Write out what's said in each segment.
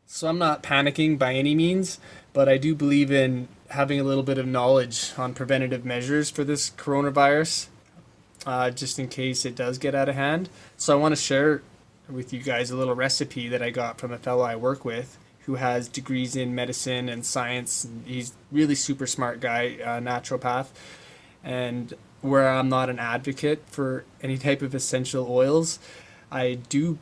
So I'm not panicking by any means, but I do believe in having a little bit of knowledge on preventative measures for this coronavirus, just in case it does get out of hand. So I want to share with you guys a little recipe that I got from a fellow I work with who has degrees in medicine and science. He's really super smart guy, naturopath, and where I'm not an advocate for any type of essential oils, I do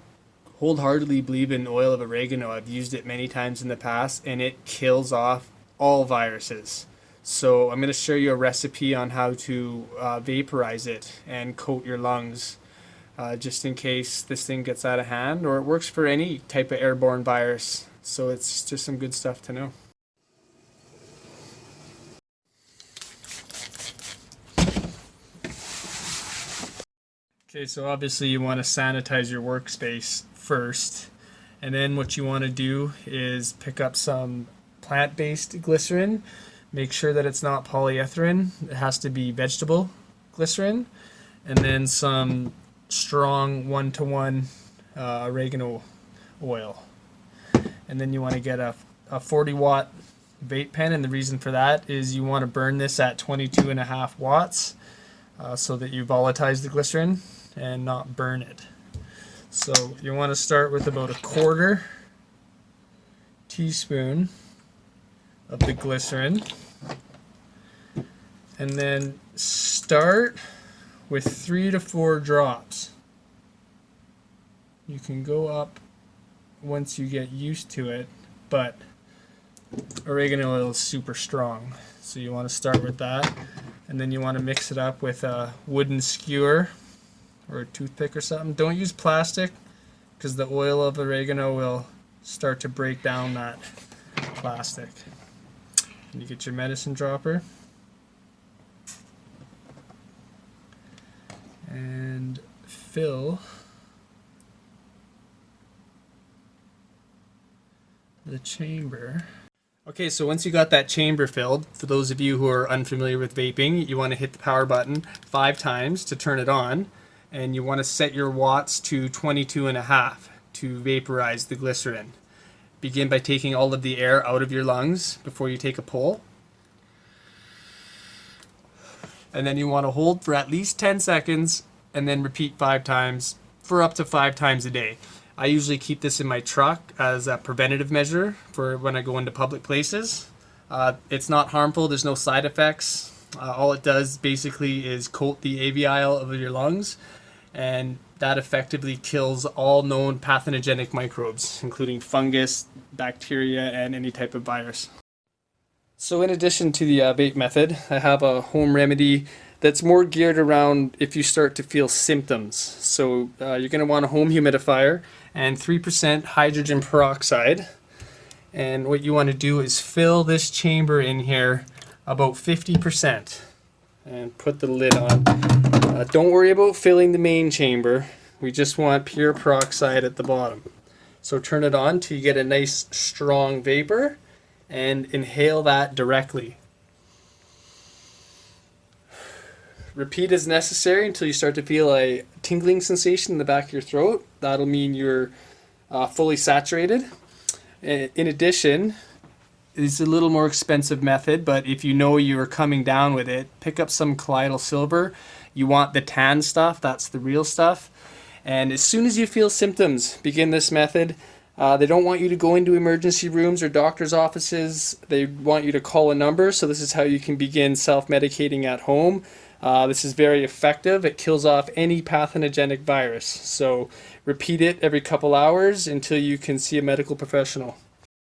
wholeheartedly believe in oil of oregano. I've used it many times in the past and it kills off all viruses. So I'm going to show you a recipe on how to vaporize it and coat your lungs, just in case this thing gets out of hand, or it works for any type of airborne virus. So it's just some good stuff to know. Okay, so obviously you want to sanitize your workspace first, and then what you want to do is pick up some plant-based glycerin. Make sure that it's not polyethylene. It has to be vegetable glycerin, and then some strong 1-to-1 oregano oil. And then you want to get a 40-watt vape pen, and the reason for that is you want to burn this at 22.5 watts so that you volatilize the glycerin and not burn it. So you want to start with about 1/4 teaspoon of the glycerin, and then start with 3 to 4 drops. You can go up once you get used to it, but oregano oil is super strong, so you want to start with that, and then you want to mix it up with a wooden skewer or a toothpick or something. Don't use plastic because the oil of oregano will start to break down that plastic. And you get your medicine dropper and fill the chamber. Okay, so once you got that chamber filled, for those of you who are unfamiliar with vaping, you want to hit the power button 5 times to turn it on, and you want to set your watts to 22.5 to vaporize the glycerin. Begin by taking all of the air out of your lungs before you take a pull. And then you want to hold for at least 10 seconds and then repeat 5 times for up to 5 times a day. I usually keep this in my truck as a preventative measure for when I go into public places. It's not harmful, there's no side effects. All it does basically is coat the alveoli of your lungs, and that effectively kills all known pathogenic microbes, including fungus, bacteria, and any type of virus. So in addition to the vape method, I have a home remedy that's more geared around if you start to feel symptoms. So you're going to want a home humidifier and 3% hydrogen peroxide. And what you want to do is fill this chamber in here about 50% and put the lid on. Don't worry about filling the main chamber. We just want pure peroxide at the bottom. So turn it on till you get a nice strong vapor and inhale that directly. Repeat as necessary until you start to feel a tingling sensation in the back of your throat. That'll mean you're fully saturated. In addition, it's a little more expensive method, but if you know you're coming down with it, pick up some colloidal silver. You want the tan stuff, that's the real stuff. And as soon as you feel symptoms, begin this method. They don't want you to go into emergency rooms or doctor's offices. They want you to call a number, so this is how you can begin self-medicating at home. This is very effective. It kills off any pathogenic virus. So repeat it every couple hours until you can see a medical professional.